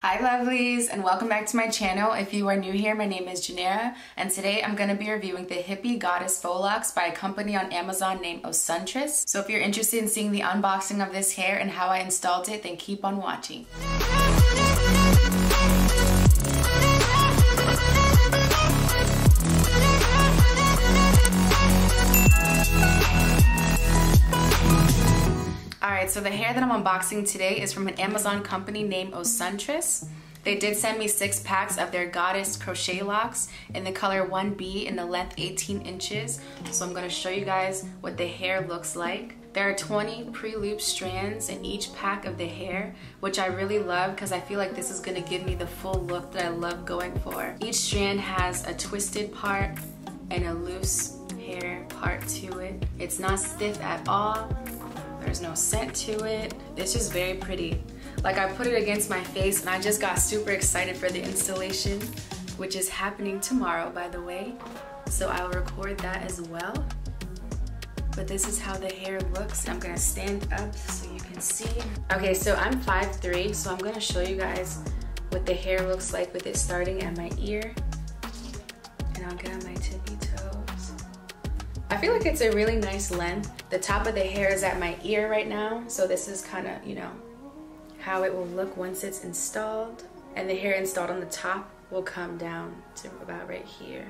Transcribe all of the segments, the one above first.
Hi lovelies, and welcome back to my channel. If you are new here, my name is Janera, and today I'm going to be reviewing the Hippie Goddess Faux Locs by a company on Amazon named Osuntress. So if you're interested in seeing the unboxing of this hair and how I installed it, then keep on watching. Alright, so the hair that I'm unboxing today is from an Amazon company named Osuntress. They did send me 6 packs of their Goddess Crochet Locs in the color 1B in the length 18 inches. So I'm going to show you guys what the hair looks like. There are 20 pre-looped strands in each pack of the hair, which I really love because I feel like this is going to give me the full look that I love going for. Each strand has a twisted part and a loose hair part to it. It's not stiff at all. There's no scent to it. It's just very pretty. Like, I put it against my face and I just got super excited for the installation, which is happening tomorrow, by the way. So I'll record that as well. But this is how the hair looks. I'm gonna stand up so you can see. Okay, so I'm 5'3", so I'm gonna show you guys what the hair looks like with it starting at my ear. And I'll get on my tippy toes. I feel like it's a really nice length. The top of the hair is at my ear right now, so this is kind of, you know, how it will look once it's installed. And the hair installed on the top will come down to about right here.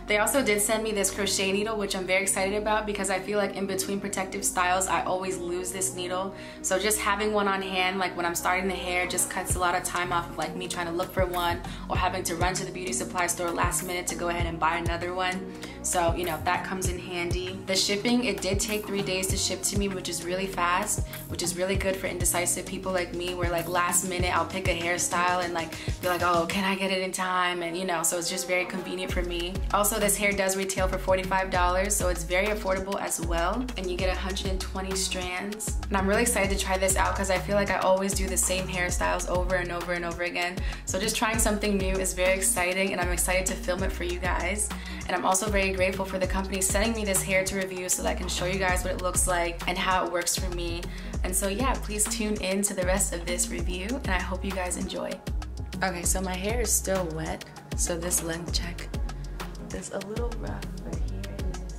They also did send me this crochet needle, which I'm very excited about because I feel like in between protective styles I always lose this needle. So just having one on hand, like when I'm starting the hair, just cuts a lot of time off of like me trying to look for one or having to run to the beauty supply store last minute to go ahead and buy another one. So, you know, that comes in handy. The shipping, it did take 3 days to ship to me, which is really fast, which is really good for indecisive people like me, where like last minute I'll pick a hairstyle and like be like, oh, can I get it in time? And you know, so it's just very convenient for me. Also, this hair does retail for $45, so it's very affordable as well. And you get 120 strands. And I'm really excited to try this out because I feel like I always do the same hairstyles over and over and over again. So just trying something new is very exciting, and I'm excited to film it for you guys. And I'm also very grateful for the company sending me this hair to review so that I can show you guys what it looks like and how it works for me. And so yeah, please tune in to the rest of this review, and I hope you guys enjoy. Okay, so my hair is still wet, so this length check is a little rough, but here it is.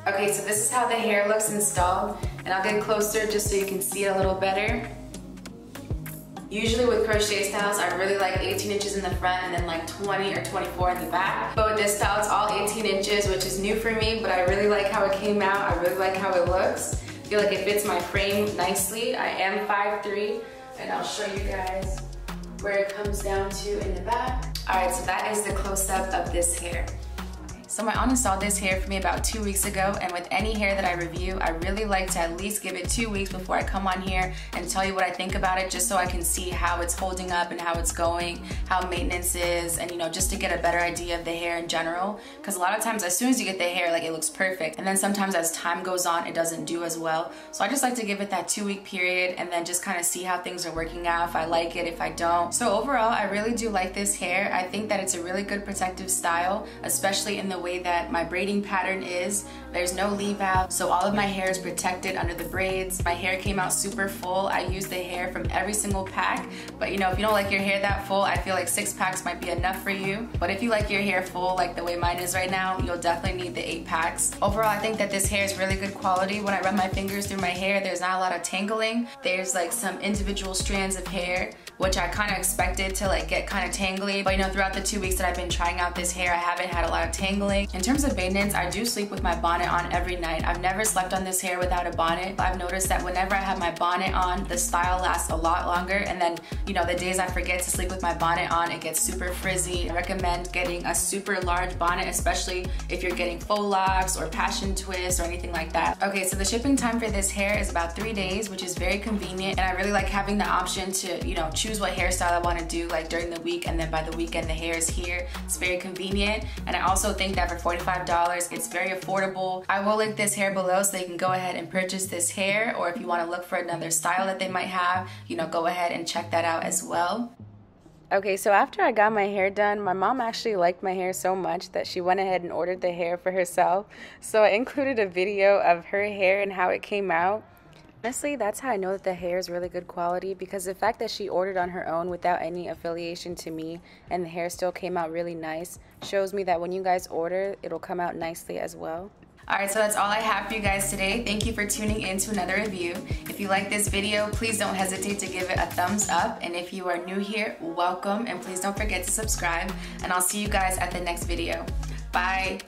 Okay, so this is how the hair looks installed, and I'll get closer just so you can see it a little better. Usually with crochet styles, I really like 18 inches in the front and then like 20 or 24 in the back. But with this style, it's all 18 inches, which is new for me, but I really like how it came out. I really like how it looks. I feel like it fits my frame nicely. I am 5'3", and I'll show you guys where it comes down to in the back. All right, so that is the close-up of this hair. So my aunt installed this hair for me about 2 weeks ago, and with any hair that I review, I really like to at least give it 2 weeks before I come on here and tell you what I think about it, just so I can see how it's holding up and how it's going, how maintenance is, and you know, just to get a better idea of the hair in general. Because a lot of times as soon as you get the hair, like, it looks perfect, and then sometimes as time goes on, it doesn't do as well. So I just like to give it that 2-week period and then just kind of see how things are working out, if I like it, if I don't. So overall, I really do like this hair. I think that it's a really good protective style, especially in the way that my braiding pattern is. There's no leave out, so all of my hair is protected under the braids. My hair came out super full. I used the hair from every single pack, but you know, if you don't like your hair that full, I feel like 6 packs might be enough for you. But if you like your hair full, like the way mine is right now, you'll definitely need the 8 packs. Overall, I think that this hair is really good quality. When I run my fingers through my hair, there's not a lot of tangling. There's like some individual strands of hair, which I kind of expected to like get kind of tangly, but you know, throughout the 2 weeks that I've been trying out this hair, I haven't had a lot of tangling. In terms of maintenance, I do sleep with my bonnet on every night. I've never slept on this hair without a bonnet. I've noticed that whenever I have my bonnet on, the style lasts a lot longer, and then, you know, the days I forget to sleep with my bonnet on, it gets super frizzy. I recommend getting a super large bonnet, especially if you're getting faux locks or passion twists or anything like that. Okay, so the shipping time for this hair is about 3 days, which is very convenient, and I really like having the option to, you know, choose what hairstyle I want to do like during the week, and then by the weekend the hair is here. It's very convenient, and I also think that for $45, it's very affordable. I will link this hair below so you can go ahead and purchase this hair, or if you want to look for another style that they might have, you know, go ahead and check that out as well. Okay, so after I got my hair done, my mom actually liked my hair so much that she went ahead and ordered the hair for herself. So I included a video of her hair and how it came out. Honestly, that's how I know that the hair is really good quality, because the fact that she ordered on her own without any affiliation to me and the hair still came out really nice shows me that when you guys order, it'll come out nicely as well. Alright, so that's all I have for you guys today. Thank you for tuning in to another review. If you like this video, please don't hesitate to give it a thumbs up. And if you are new here, welcome, and please don't forget to subscribe. And I'll see you guys at the next video. Bye!